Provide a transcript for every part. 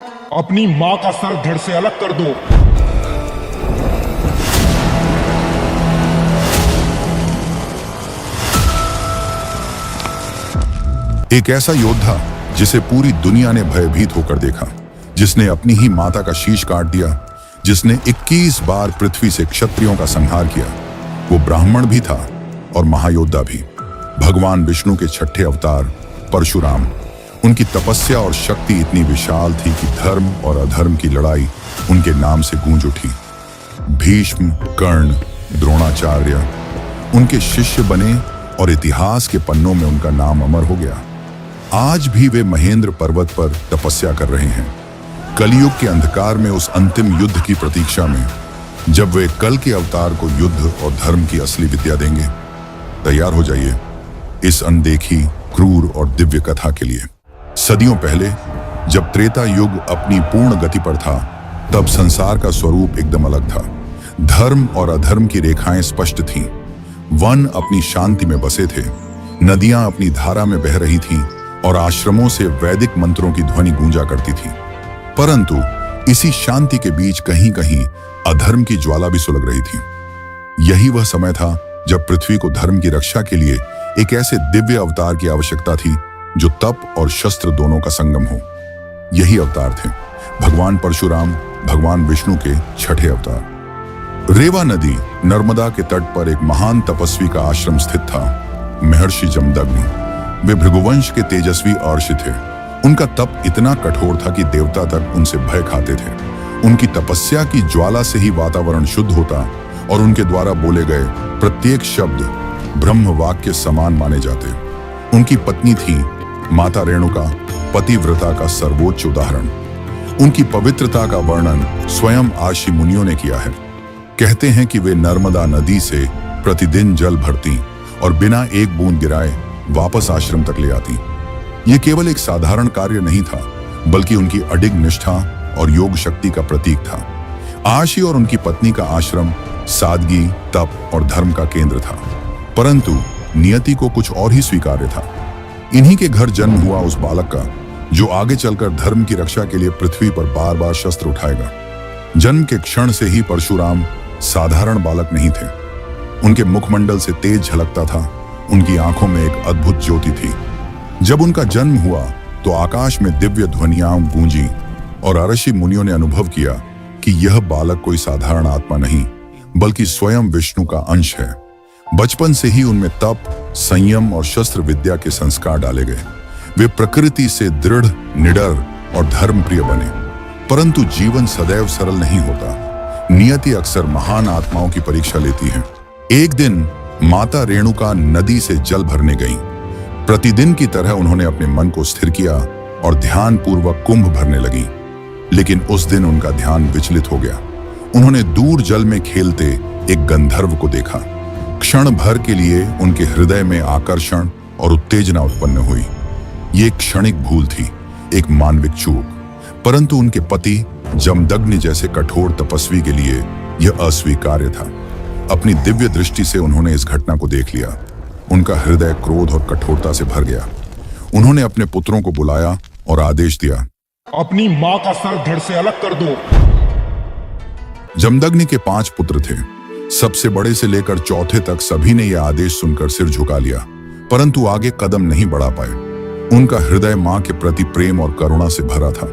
अपनी माँ का सर धड़ से अलग कर दो। एक ऐसा योद्धा जिसे पूरी दुनिया ने भयभीत होकर देखा, जिसने अपनी ही माता का शीश काट दिया, जिसने 21 बार पृथ्वी से क्षत्रियों का संहार किया। वो ब्राह्मण भी था और महायोद्धा भी। भगवान विष्णु के छठे अवतार परशुराम। उनकी तपस्या और शक्ति इतनी विशाल थी कि धर्म और अधर्म की लड़ाई उनके नाम से गूंज उठी। भीष्म, कर्ण, द्रोणाचार्य उनके शिष्य बने और इतिहास के पन्नों में उनका नाम अमर हो गया। आज भी वे महेंद्र पर्वत पर तपस्या कर रहे हैं, कलयुग के अंधकार में उस अंतिम युद्ध की प्रतीक्षा में, जब वे कल के अवतार को युद्ध और धर्म की असली विद्या देंगे। तैयार हो जाइए इस अनदेखी, क्रूर और दिव्य कथा के लिए। सदियों पहले, जब त्रेता युग अपनी पूर्ण गति पर था, तब संसार का स्वरूप एकदम अलग था। धर्म और अधर्म की रेखाएं स्पष्ट थीं। वन अपनी शांति में बसे थे, नदियां अपनी धारा में बह रही थीं और आश्रमों से वैदिक मंत्रों की ध्वनि गूंजा करती थी। परंतु इसी शांति के बीच कहीं कहीं अधर्म की ज्वाला भी सुलग रही थी। यही वह समय था जब पृथ्वी को धर्म की रक्षा के लिए एक ऐसे दिव्य अवतार की आवश्यकता थी जो तप और शस्त्र दोनों का संगम हो। यही अवतार थे भगवान परशुराम, भगवान विष्णु के छठे अवतार। रेवा नदी, नर्मदा के तट पर एक महान तपस्वी का आश्रम स्थित था, महर्षि जमदग्नि। वे भृगुवंश के तेजस्वी अर्षि थे। उनका तप इतना कठोर था कि देवता तक उनसे भय खाते थे। उनकी तपस्या की ज्वाला से ही वातावरण शुद्ध होता और उनके द्वारा बोले गए प्रत्येक शब्द ब्रह्म वाक्य समान माने जाते। उनकी पत्नी थी माता रेणुका, पतिव्रता का सर्वोच्च उदाहरण। उनकी पवित्रता का वर्णन स्वयं आर्षि मुनियों ने किया है। कहते हैं कि वे नर्मदा नदी से प्रतिदिन जल भरती और बिना एक बूंद गिराए वापस आश्रम तक ले आती। ये केवल एक साधारण कार्य नहीं था, बल्कि उनकी अडिग निष्ठा और योग शक्ति का प्रतीक था। आर्षि और उनकी पत्नी का आश्रम सादगी, तप और धर्म का केंद्र था। परंतु नियति को कुछ और ही स्वीकार्य था। इन्हीं के घर जन्म हुआ उस बालक का जो आगे चलकर धर्म की रक्षा के लिए पृथ्वी पर बार बार शस्त्र उठाएगा। जन्म के क्षण से ही परशुराम साधारण बालक नहीं थे। उनके मुखमंडल से तेज झलकता था, उनकी आंखों में एक अद्भुत ज्योति थी। जब उनका जन्म हुआ तो आकाश में दिव्य ध्वनियां गूंजी और अर्षि मुनियों ने अनुभव किया कि यह बालक कोई साधारण आत्मा नहीं, बल्कि स्वयं विष्णु का अंश है। बचपन से ही उनमें तप, संयम और शस्त्र विद्या के संस्कार डाले गए। वे प्रकृति से दृढ़, निडर और धर्मप्रिय बने। परंतु जीवन सदैव सरल नहीं होता। नियति अक्सर महान आत्माओं की परीक्षा लेती है। एक दिन माता रेणुका नदी से जल भरने गईं। प्रतिदिन की तरह उन्होंने अपने मन को स्थिर किया और ध्यान पूर्वक कुंभ भरने लगी। लेकिन उस दिन उनका ध्यान विचलित हो गया। उन्होंने दूर जल में खेलते एक गंधर्व को देखा। क्षण भर के लिए उनके हृदय में आकर्षण और उत्तेजना उत्पन्न हुई। ये एक क्षणिक भूल थी, एक मानविक चूक। परंतु उनके पति जमदग्नि जैसे कठोर तपस्वी के लिए यह अस्वीकार्य था। अपनी दिव्य दृष्टि से उन्होंने इस घटना को देख लिया। उनका हृदय क्रोध और कठोरता से भर गया। उन्होंने अपने पुत्रों को बुलाया और आदेश दिया, अपनी माँ का सर धड़ से अलग कर दो। जमदग्नि के 5 पुत्र थे। सबसे बड़े से लेकर चौथे तक सभी ने यह आदेश सुनकर सिर झुका लिया, परंतु आगे कदम नहीं बढ़ा पाए। उनका हृदय माँ के प्रति प्रेम और करुणा से भरा था।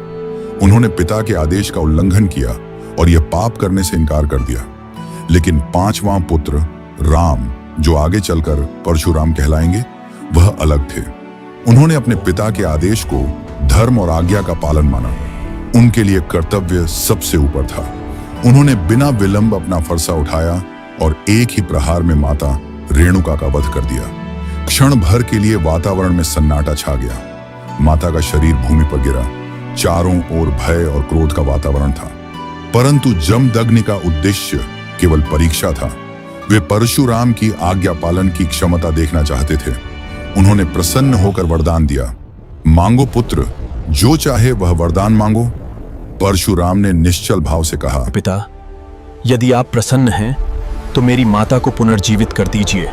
उन्होंने पिता के आदेश का उल्लंघन किया और यह पाप करने से इनकार कर दिया। लेकिन 5वां पुत्र राम, जो आगे चलकर परशुराम कहलाएंगे, वह अलग थे। उन्होंने अपने पिता के आदेश को धर्म और आज्ञा का पालन माना। उनके लिए कर्तव्य सबसे ऊपर था। उन्होंने बिना विलंब अपना फरसा उठाया और एक ही प्रहार में माता रेणुका का वध कर दिया। क्षण भर के लिए वातावरण में सन्नाटा छा गया। माता का शरीर भूमि पर गिरा। चारों ओर भय और क्रोध का वातावरण था। परंतु जमदग्नि का उद्देश्य केवल परीक्षा था। वे परशुराम की आज्ञा पालन की क्षमता देखना चाहते थे। उन्होंने प्रसन्न होकर वरदान दिया, मांगो पुत्र, जो चाहे वह वरदान मांगो। परशुराम ने निश्चल भाव से कहा, पिता, यदि आप प्रसन्न हैं तो मेरी माता को पुनर्जीवित कर दीजिए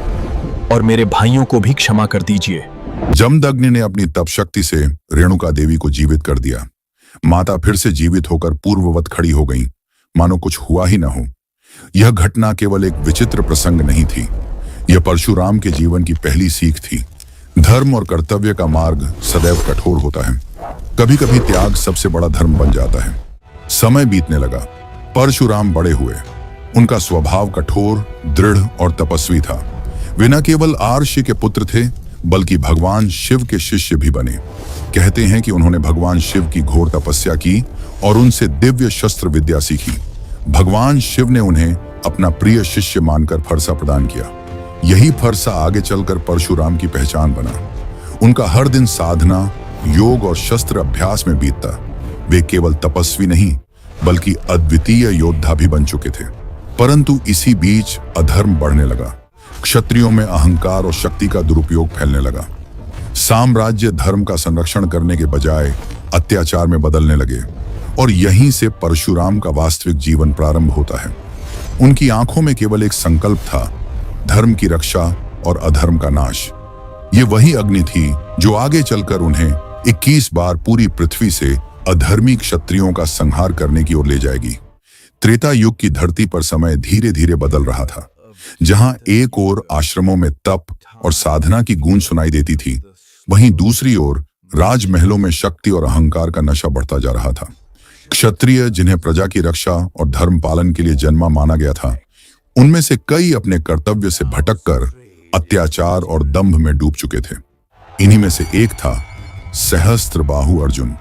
और मेरे भाइयों को भी क्षमा कर दीजिए। जमदग्नि ने अपनी तप शक्ति से रेणुका देवी को जीवित कर दिया। माता फिर से जीवित होकर पूर्ववत खड़ी हो गईं, मानो कुछ हुआ ही न हो। यह घटना केवल एक विचित्र प्रसंग नहीं थी, यह परशुराम के जीवन की पहली सीख थी। धर्म और कर्तव्य का मार्ग सदैव कठोर होता है। कभी कभी त्याग सबसे बड़ा धर्म बन जाता है। समय बीतने लगा, परशुराम बड़े हुए। उनका स्वभाव कठोर, दृढ़ और तपस्वी था। वे न केवल आर्षि के पुत्र थे, बल्कि भगवान शिव के शिष्य भी बने। कहते हैं कि उन्होंने भगवान शिव की घोर तपस्या की और उनसे दिव्य शस्त्र विद्या सीखी। भगवान शिव ने उन्हें अपना प्रिय शिष्य मानकर फरसा प्रदान किया। यही फरसा आगे चलकर परशुराम की पहचान बना। उनका हर दिन साधना, योग और शस्त्र अभ्यास में बीतता। वे केवल तपस्वी नहीं, बल्कि अद्वितीय योद्धा भी बन चुके थे। परंतु इसी बीच अधर्म बढ़ने लगा। क्षत्रियों में अहंकार और शक्ति का दुरुपयोग फैलने लगा। साम्राज्य धर्म का संरक्षण करने के बजाय अत्याचार में बदलने लगे, और यहीं से परशुराम का वास्तविक जीवन प्रारंभ होता है। उनकी आंखों में केवल एक संकल्प था, धर्म की रक्षा और अधर्म का नाश। ये वही अग्नि थी जो आगे चलकर उन्हें 21 बार पूरी पृथ्वी से अधर्मी क्षत्रियों का संहार करने की ओर ले जाएगी। त्रेता युग की धरती पर समय धीरे धीरे बदल रहा था। जहां एक ओर आश्रमों में तप और साधना की गूंज सुनाई देती थी, वहीं दूसरी ओर राजमहलों में शक्ति और अहंकार का नशा बढ़ता जा रहा था। क्षत्रिय, जिन्हें प्रजा की रक्षा और धर्म पालन के लिए जन्मा माना गया था, उनमें से कई अपने कर्तव्य से भटककर अत्याचार और दंभ में डूब चुके थे। इन्हीं में से एक था सहस्त्रबाहु अर्जुन।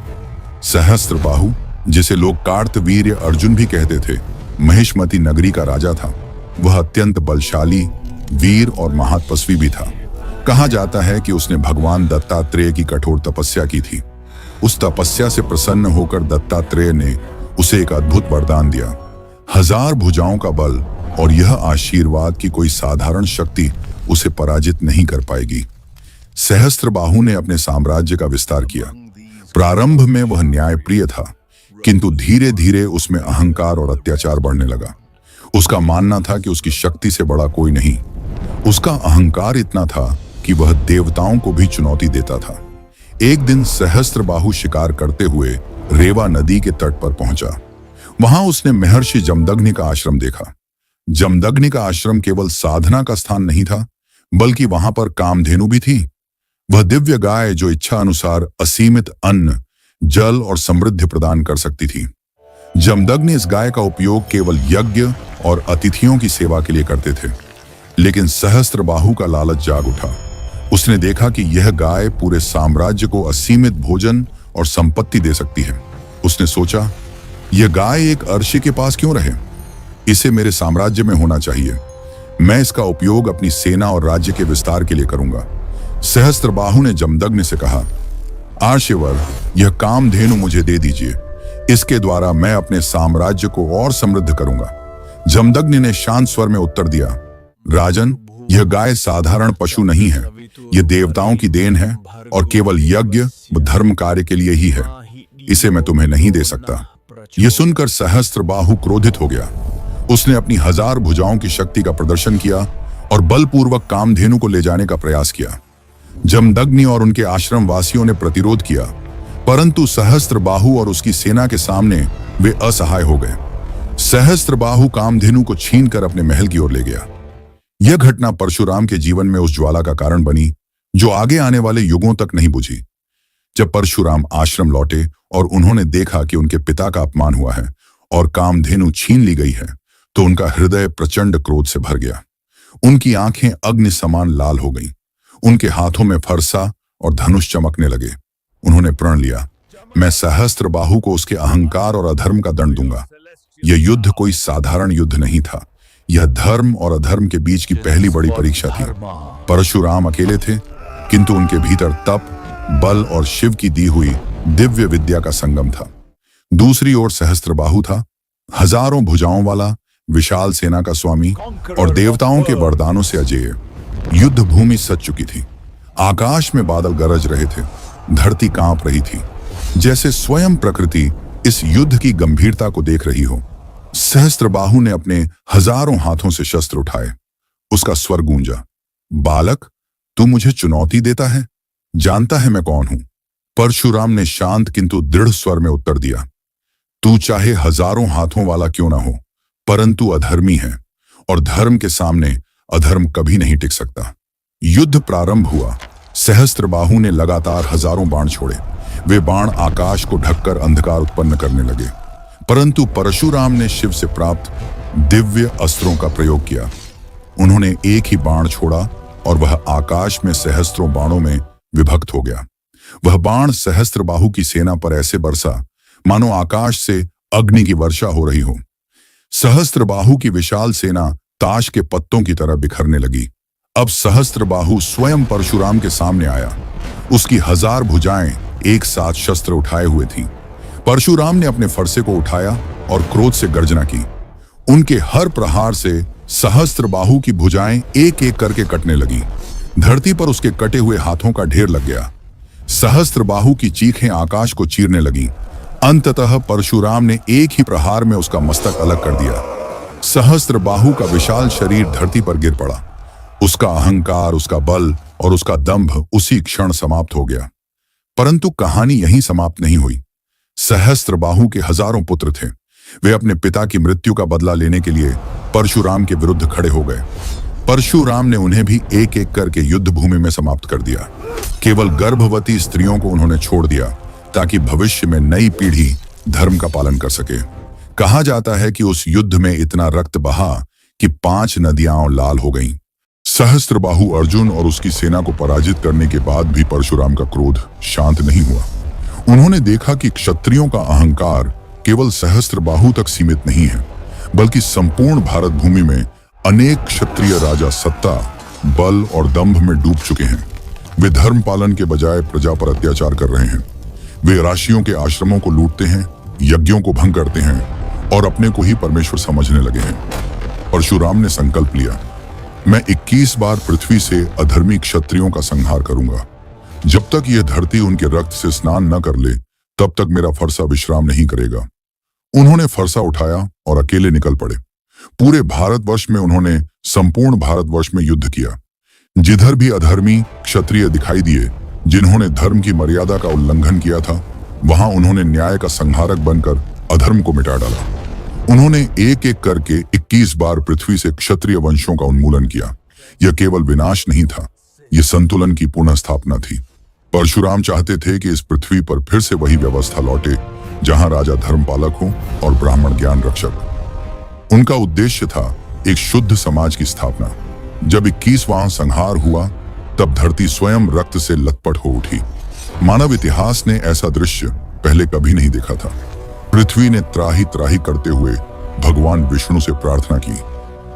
सहस्त्रबाहु, जिसे लोग कार्तवीर्य अर्जुन भी कहते थे, महिष्मती नगरी का राजा था। वह अत्यंत बलशाली, वीर और महातपस्वी भी था। कहा जाता है कि उसने भगवान दत्तात्रेय की कठोर तपस्या की थी। उस तपस्या से प्रसन्न होकर दत्तात्रेय ने उसे एक अद्भुत वरदान दिया, 1000 भुजाओं का बल, और यह आशीर्वाद कि कोई साधारण शक्ति उसे पराजित नहीं कर पाएगी। सहस्त्रबाहु ने अपने साम्राज्य का विस्तार किया। प्रारंभ में वह न्यायप्रिय था, किंतु धीरे धीरे उसमें अहंकार और अत्याचार बढ़ने लगा। उसका मानना था कि उसकी शक्ति से बड़ा कोई नहीं। उसका अहंकार इतना था कि वह देवताओं को भी चुनौती देता था। एक दिन सहस्त्रबाहु शिकार करते हुए रेवा नदी के तट पर पहुंचा। वहां उसने महर्षि जमदग्नि का आश्रम देखा। जमदग्नि का आश्रम केवल साधना का स्थान नहीं था, बल्कि वहां पर कामधेनु भी थी। वह दिव्य गाय जो इच्छा अनुसार असीमित अन्न, जल और समृद्धि प्रदान कर सकती थी। जमदग्नि इस गाय का उपयोग केवल यज्ञ और अतिथियों की सेवा के लिए करते थे। लेकिन सहस्त्रबाहु का लालच जाग उठा। उसने देखा कि यह गाय पूरे साम्राज्य को असीमित भोजन और संपत्ति दे सकती है। उसने सोचा, यह गाय एक अर्षि के पास क्यों रहे? इसे मेरे साम्राज्य में होना चाहिए। मैं इसका उपयोग अपनी सेना और राज्य के विस्तार के लिए करूंगा। सहस्त्रबाहु ने जमदग्नि से कहा, आर्षिवर, यह कामधेनु मुझे दे दीजिए। इसके द्वारा मैं अपने साम्राज्य को और समृद्ध करूंगा। जमदग्नि ने शांत स्वर में उत्तर दिया, राजन, यह गाय साधारण पशु नहीं है। यह देवताओं की देन है और केवल यज्ञ व धर्म कार्य के लिए ही है। इसे मैं तुम्हें नहीं दे सकता। यह सुनकर सहस्त्रबाहु क्रोधित हो गया। उसने अपनी 1000 भुजाओं की शक्ति का प्रदर्शन किया और बलपूर्वक कामधेनु को ले जाने का प्रयास किया। जमदग्नि और उनके आश्रम वासियों ने प्रतिरोध किया, परंतु सहस्त्रबाहु और उसकी सेना के सामने वे असहाय हो गए। सहस्त्रबाहु कामधेनु को छीनकर अपने महल की ओर ले गया। यह घटना परशुराम के जीवन में उस ज्वाला का कारण बनी जो आगे आने वाले युगों तक नहीं बुझी। जब परशुराम आश्रम लौटे और उन्होंने देखा कि उनके पिता का अपमान हुआ है और कामधेनु छीन ली गई है, तो उनका हृदय प्रचंड क्रोध से भर गया। उनकी आंखें अग्नि समान लाल हो गईं। उनके हाथों में फरसा और धनुष चमकने लगे। उन्होंने प्रण लिया, मैं सहस्त्रबाहु को उसके अहंकार और अधर्म का दंड दूंगा। यह युद्ध कोई साधारण युद्ध नहीं था। यह धर्म और अधर्म के बीच की पहली बड़ी परीक्षा थी। परशुराम अकेले थे, किंतु उनके भीतर तप, बल और शिव की दी हुई दिव्य विद्या का संगम था। दूसरी ओर सहस्त्रबाहु था, 1000 भुजाओं वाला, विशाल सेना का स्वामी और देवताओं के वरदानों से अजेय। युद्ध भूमि सज चुकी थी। आकाश में बादल गरज रहे थे। धरती कांप रही थी, जैसे स्वयं प्रकृति इस युद्ध की गंभीरता को देख रही हो। सहस्त्रबाहु ने अपने 1000 हाथों से शस्त्र उठाए। उसका स्वर गूंजा, बालक, तू मुझे चुनौती देता है? जानता है मैं कौन हूं? परशुराम ने शांत किंतु दृढ़ स्वर में उत्तर दिया, तू चाहे हजारों हाथों वाला क्यों ना हो, परंतु अधर्मी है और धर्म के सामने अधर्म कभी नहीं टिक सकता। युद्ध प्रारंभ हुआ। सहस्त्रबाहु ने लगातार हजारों बाण छोड़े। वे बाण आकाश को ढककर अंधकार उत्पन्न करने लगे, परंतु परशुराम ने शिव से प्राप्त दिव्य अस्त्रों का प्रयोग किया। उन्होंने एक ही बाण छोड़ा और वह आकाश में सहस्त्रों बाणों में विभक्त हो गया। वह बाण सहस्त्रबाहु की सेना पर ऐसे बरसा मानो आकाश से अग्नि की वर्षा हो रही हो। सहस्त्रबाहु की विशाल सेना ताश के पत्तों की तरह बिखरने लगी। अब सहस्त्रबाहु स्वयं परशुराम के सामने आया। उसकी 1000 भुजाएं एक साथ शस्त्र उठाए हुए थीं। परशुराम ने अपने फरसे को उठाया और क्रोध से गर्जना की। उनके हर प्रहार से सहस्त्रबाहु की भुजाएं एक एक करके कटने लगी। धरती पर उसके कटे हुए हाथों का ढेर लग गया। सहस्त्रबाहु की चीखें आकाश को चीरने लगी। अंततः परशुराम ने एक ही प्रहार में उसका मस्तक अलग कर दिया। सहस्त्रबाहु का विशाल शरीर धरती पर गिर पड़ा। उसका अहंकार, उसका बल और उसका दंभ उसी क्षण समाप्त हो गया। परंतु कहानी यहीं समाप्त नहीं हुई। सहस्त्रबाहु के हजारों पुत्र थे। वे अपने पिता की मृत्यु का बदला लेने के लिए परशुराम के विरुद्ध खड़े हो गए। परशुराम ने उन्हें भी एक एक करके युद्ध भूमि में समाप्त कर दिया। केवल गर्भवती स्त्रियों को उन्होंने छोड़ दिया ताकि भविष्य में नई पीढ़ी धर्म का पालन कर सके। कहा जाता है कि उस युद्ध में इतना रक्त बहा कि 5 नदियां लाल हो गईं। सहस्त्रबाहु अर्जुन और उसकी सेना को पराजित करने के बाद भी परशुराम का क्रोध शांत नहीं हुआ। उन्होंने देखा कि क्षत्रियों का अहंकार केवल सहस्त्रबाहु तक सीमित नहीं है, बल्कि संपूर्ण भारत भूमि में अनेक क्षत्रिय राजा सत्ता, बल और दंभ में डूब चुके हैं। वे धर्म पालन के बजाय प्रजा पर अत्याचार कर रहे हैं। वे राशियों के आश्रमों को लूटते हैं, यज्ञों को भंग करते हैं और अपने को ही परमेश्वर समझने लगे हैं। परशुराम ने संकल्प लिया, मैं 21 बार पृथ्वी से अधर्मी क्षत्रियों का संहार करूंगा। जब तक यह धरती उनके रक्त से स्नान न कर ले, तब तक मेरा फरसा विश्राम नहीं करेगा। उन्होंने फरसा उठाया और अकेले निकल पड़े। पूरे भारतवर्ष में उन्होंने संपूर्ण भारतवर्ष में युद्ध किया। जिधर भी अधर्मी क्षत्रिय दिखाई दिए, जिन्होंने धर्म की मर्यादा का उल्लंघन किया था, वहां उन्होंने न्याय का संहारक बनकर अधर्म को मिटा डाला। उन्होंने एक एक करके 21 बार पृथ्वी से क्षत्रिय वंशों का उन्मूलन किया। यह केवल विनाश नहीं था, यह संतुलन की पुनः स्थापना थी। परशुराम चाहते थे कि इस पृथ्वी पर फिर से वही व्यवस्था लौटे जहां राजा धर्मपालक हो और ब्राह्मण ज्ञान रक्षक। उनका उद्देश्य था एक शुद्ध समाज की स्थापना। जब 21वां संहार हुआ, तब धरती स्वयं रक्त से लथपथ हो उठी। मानव इतिहास ने ऐसा दृश्य पहले कभी नहीं देखा था। पृथ्वी ने त्राही त्राही करते हुए भगवान विष्णु से प्रार्थना की,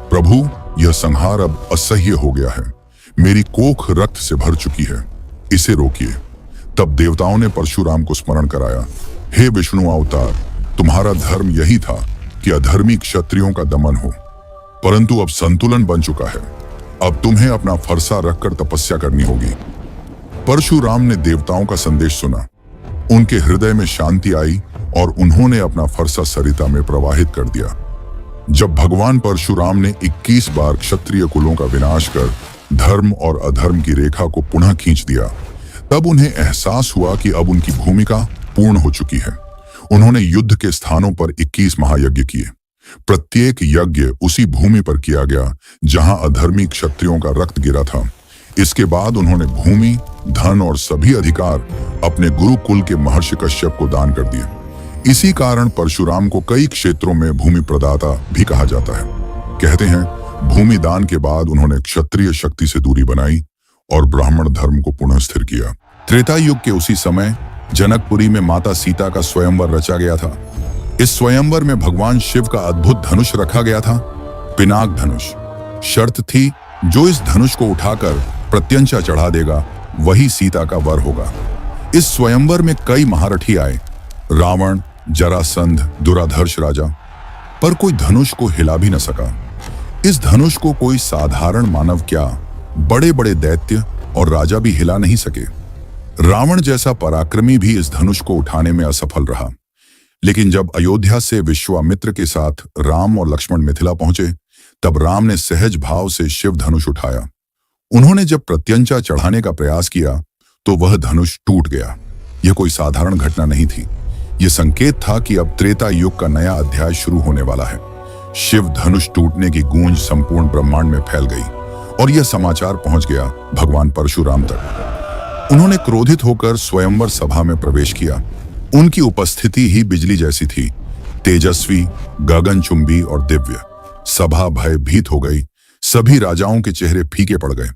प्रभु, यह संहार अब असह्य हो गया है। मेरी कोख रक्त से भर चुकी है, इसे रोकिए। तब देवताओं ने परशुराम को स्मरण कराया, हे विष्णु अवतार, तुम्हारा धर्म यही था कि अधर्मी क्षत्रियों का दमन हो, परंतु अब संतुलन बन चुका है। अब तुम्हें अपना फरसा रखकर तपस्या करनी होगी। परशुराम ने देवताओं का संदेश सुना। उनके हृदय में शांति आई और उन्होंने अपना फरसा सरिता में प्रवाहित कर दिया। जब भगवान परशुराम ने 21 बार क्षत्रिय कुलों का विनाश कर धर्म और अधर्म की रेखा को पुनः खींच दिया, तब उन्हें एहसास हुआ कि अब उनकी भूमिका पूर्ण हो चुकी है। उन्होंने युद्ध के स्थानों पर 21 महायज्ञ किए। प्रत्येक यज्ञ उसी भूमि पर किया गया जहां अधर्मी क्षत्रियों का रक्त गिरा था। इसके बाद उन्होंने भूमि, धन और सभी अधिकार अपने गुरुकुल के महर्षि कश्यप को दान कर दिए। इसी कारण परशुराम को कई क्षेत्रों में भूमि प्रदाता भी कहा जाता है। कहते हैं, भूमि दान के बाद उन्होंने क्षत्रिय शक्ति से दूरी बनाई और ब्राह्मण धर्म को पुनः स्थिर किया। त्रेता युग के उसी समय जनकपुरी में माता सीता का स्वयंवर रचा गया था। इस स्वयंवर में भगवान शिव का अद्भुत धनुष रखा गया था, पिनाक धनुष। शर्त थी, जो इस धनुष को उठाकर प्रत्यंचा चढ़ा देगा, वही सीता का वर होगा। इस स्वयंवर में कई महारथी आए, रावण, जरासंध, दुराधर्ष राजा, पर कोई धनुष को हिला भी न सका। इस धनुष को कोई साधारण मानव क्या, बड़े बड़े दैत्य और राजा भी हिला नहीं सके। रावण जैसा पराक्रमी भी इस धनुष को उठाने में असफल रहा। लेकिन जब अयोध्या से विश्वामित्र के साथ राम और लक्ष्मण मिथिला पहुंचे, तब राम ने सहज भाव से शिव धनुष उठाया। उन्होंने जब प्रत्यंचा चढ़ाने का प्रयास किया तो वह धनुष टूट गया। यह कोई साधारण घटना नहीं थी। यह संकेत था कि अब त्रेता युग का नया अध्याय शुरू होने वाला है। शिव धनुष टूटने की गूंज संपूर्ण ब्रह्मांड में फैल गई और यह समाचार पहुंच गया भगवान परशुराम तक। उन्होंने क्रोधित होकर स्वयंवर सभा में प्रवेश किया। उनकी उपस्थिति ही बिजली जैसी थी, तेजस्वी, गगनचुंबी और दिव्य। सभा भयभीत हो गई। सभी राजाओं के चेहरे फीके पड़ गए।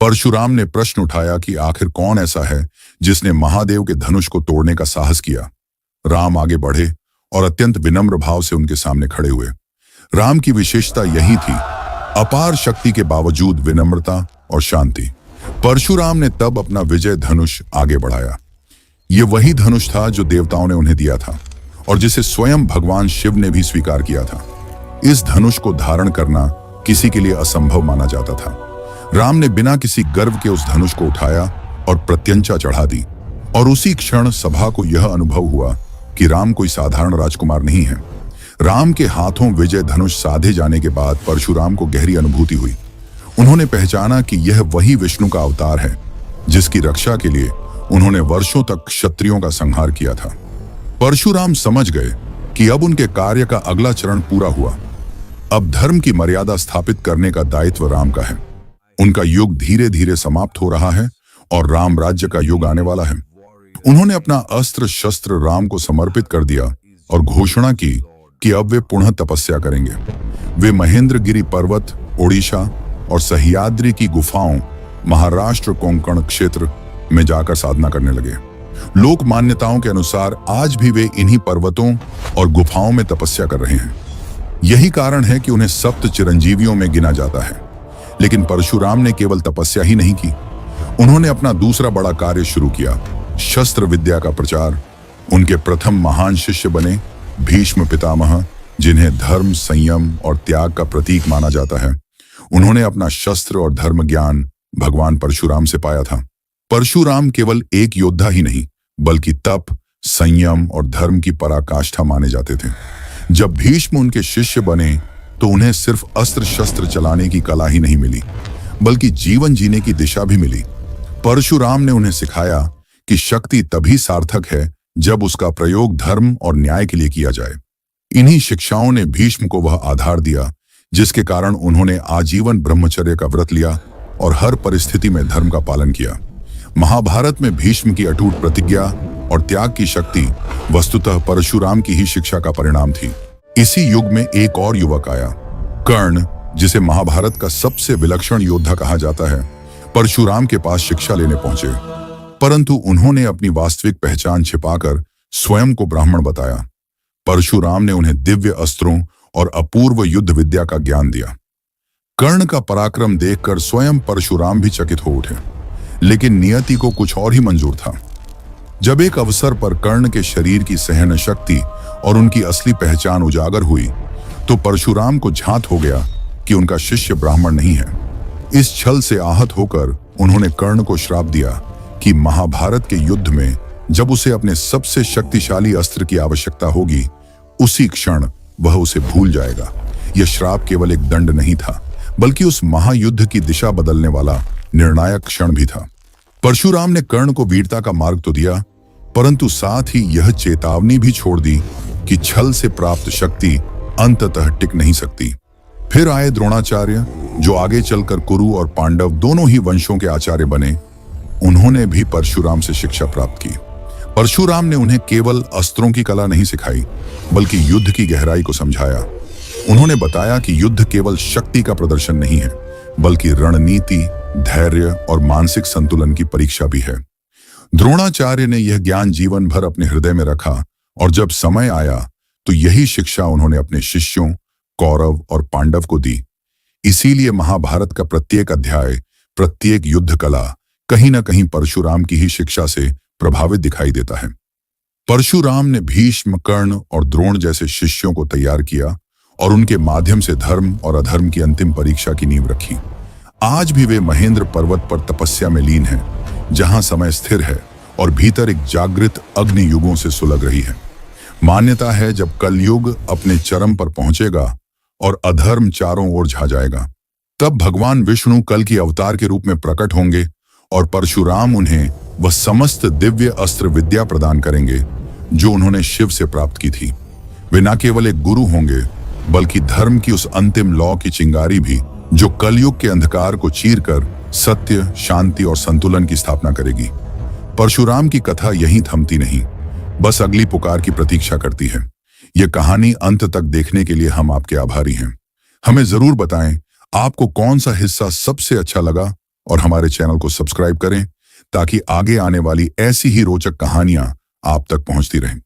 परशुराम ने प्रश्न उठाया कि आखिर कौन ऐसा है जिसने महादेव के धनुष को तोड़ने का साहस किया। राम आगे बढ़े और अत्यंत विनम्र भाव से उनके सामने खड़े हुए। राम की विशेषता यही थी, अपार शक्ति के बावजूद विनम्रता और शांति। परशुराम ने तब अपना विजय धनुष आगे बढ़ाया। यह वही धनुष था जो देवताओं ने उन्हें दिया था और जिसे स्वयं भगवान शिव ने भी स्वीकार किया था। इस धनुष को धारण करना किसी के लिए असंभव माना जाता था। राम ने बिना किसी गर्व के उस धनुष को उठाया और प्रत्यंचा चढ़ा दी, और उसी क्षण सभा को यह अनुभव हुआ कि राम कोई साधारण राजकुमार नहीं है। राम के हाथों विजय धनुष साधे जाने के बाद परशुराम को गहरी अनुभूति हुई। उन्होंने पहचाना कि यह वही विष्णु का अवतार है जिसकी रक्षा के लिए उन्होंने वर्षों तक क्षत्रियों का संहार किया था। परशुराम समझ गए कि अब उनके कार्य का अगला चरण पूरा हुआ। अब धर्म की मर्यादा स्थापित करने का दायित्व राम का है। उनका युग धीरे धीरे समाप्त हो रहा है और राम राज्य का युग आने वाला है। उन्होंने अपना अस्त्र शस्त्र राम को समर्पित कर दिया और घोषणा की कि अब वे पुनः तपस्या करेंगे। वे महेंद्रगिरी पर्वत, ओडिशा और सह्याद्री की गुफाओं, महाराष्ट्र कोंकण क्षेत्र में जाकर साधना करने लगे। लोक मान्यताओं के अनुसार आज भी वे इन्हीं पर्वतों और गुफाओं में तपस्या कर रहे हैं। यही कारण है कि उन्हें सप्त चिरंजीवियों में गिना जाता है। लेकिन परशुराम ने केवल तपस्या ही नहीं की, उन्होंने अपना दूसरा बड़ा कार्य शुरू किया, शस्त्र विद्या का प्रचार। उनके प्रथम महान शिष्य बने भीष्म पितामह, जिन्हें धर्म, संयम और त्याग का प्रतीक माना जाता है। उन्होंने अपना शस्त्र और धर्म ज्ञान भगवान परशुराम से पाया था। परशुराम केवल एक योद्धा ही नहीं, बल्कि तप, संयम और धर्म की पराकाष्ठा माने जाते थे। जब भीष्म उनके शिष्य बने तो उन्हें सिर्फ अस्त्र शस्त्र चलाने की कला ही नहीं मिली, बल्कि जीवन जीने की दिशा भी मिली। परशुराम ने उन्हें सिखाया कि शक्ति तभी सार्थक है जब उसका प्रयोग धर्म और न्याय के लिए किया जाए। इन्हीं शिक्षाओं ने भीष्म को वह आधार दिया जिसके कारण उन्होंने आजीवन ब्रह्मचर्य का व्रत लिया और हर परिस्थिति में धर्म का पालन किया। महाभारत में भीष्म की अटूट प्रतिज्ञा और त्याग की शक्ति वस्तुतः परशुराम की ही शिक्षा का परिणाम थी। इसी युग में एक और युवक आया, कर्ण, जिसे महाभारत का सबसे विलक्षण योद्धा कहा जाता है। परशुराम के पास शिक्षा लेने पहुंचे, परंतु उन्होंने अपनी वास्तविक पहचान छिपाकर स्वयं को ब्राह्मण बताया। परशुराम ने उन्हें दिव्य अस्त्रों और अपूर्व युद्ध विद्या का ज्ञान दिया। कर्ण का पराक्रम देखकर स्वयं परशुराम भी चकित हो उठे, लेकिन नियति को कुछ और ही मंजूर था। जब एक अवसर पर कर्ण के शरीर की सहन शक्ति और उनकी असली पहचान उजागर हुई, तो परशुराम को झांत हो गया कि उनका शिष्य ब्राह्मण नहीं है। इस छल से आहत होकर उन्होंने कर्ण को श्राप दिया कि महाभारत के युद्ध में जब उसे अपने सबसे शक्तिशाली अस्त्र की आवश्यकता होगी, उसी क्षण वह उसे भूल जाएगा। यह श्राप केवल एक दंड नहीं था, बल्कि उस महायुद्ध की दिशा बदलने वाला निर्णायक क्षण भी था। परशुराम ने कर्ण को वीरता का मार्ग तो दिया, परंतु साथ ही यह चेतावनी भी छोड़ दी कि छल से प्राप्त शक्ति अंततः टिक नहीं सकती। फिर आए द्रोणाचार्य, जो आगे चलकर कुरु और पांडव दोनों ही वंशों के आचार्य बने। उन्होंने भी परशुराम से शिक्षा प्राप्त की। परशुराम ने उन्हें केवल अस्त्रों की कला नहीं सिखाई, बल्कि युद्ध की गहराई को समझाया। उन्होंने बताया कि युद्ध केवल शक्ति का प्रदर्शन नहीं है, बल्कि रणनीति, धैर्य और मानसिक संतुलन की परीक्षा भी है। द्रोणाचार्य ने यह ज्ञान जीवन भर अपने हृदय में रखा और जब समय आया तो यही शिक्षा उन्होंने अपने शिष्यों कौरव और पांडव को दी। इसीलिए महाभारत का प्रत्येक अध्याय, प्रत्येक युद्ध कला कहीं न कहीं परशुराम की ही शिक्षा से प्रभावित दिखाई देता है। परशुराम ने भीष्म, कर्ण और द्रोण जैसे शिष्यों को तैयार किया और उनके माध्यम से धर्म और अधर्म की अंतिम परीक्षा की नींव रखी। आज भी वे महेंद्र पर्वत पर तपस्या में लीन हैं, जहां समय स्थिर है और भीतर एक जागृत अग्नि युगों से सुलग रही है। मान्यता है जब कलयुग अपने चरम पर पहुंचेगा और अधर्म चारों ओर छा जाएगा, तब भगवान विष्णु कल की अवतार के रूप में प्रकट होंगे और परशुराम उन्हें वह समस्त दिव्य अस्त्र विद्या प्रदान करेंगे जो उन्होंने शिव से प्राप्त की थी। वे न केवल एक गुरु होंगे बल्कि धर्म की उस अंतिम लौ की चिंगारी भी जो कलयुग के अंधकार को चीरकर सत्य, शांति और संतुलन की स्थापना करेगी। परशुराम की कथा यहीं थमती नहीं, बस अगली पुकार की प्रतीक्षा करती है। यह कहानी अंत तक देखने के लिए हम आपके आभारी हैं। हमें जरूर बताएं आपको कौन सा हिस्सा सबसे अच्छा लगा और हमारे चैनल को सब्सक्राइब करें ताकि आगे आने वाली ऐसी ही रोचक कहानियां आप तक पहुंचती रहें।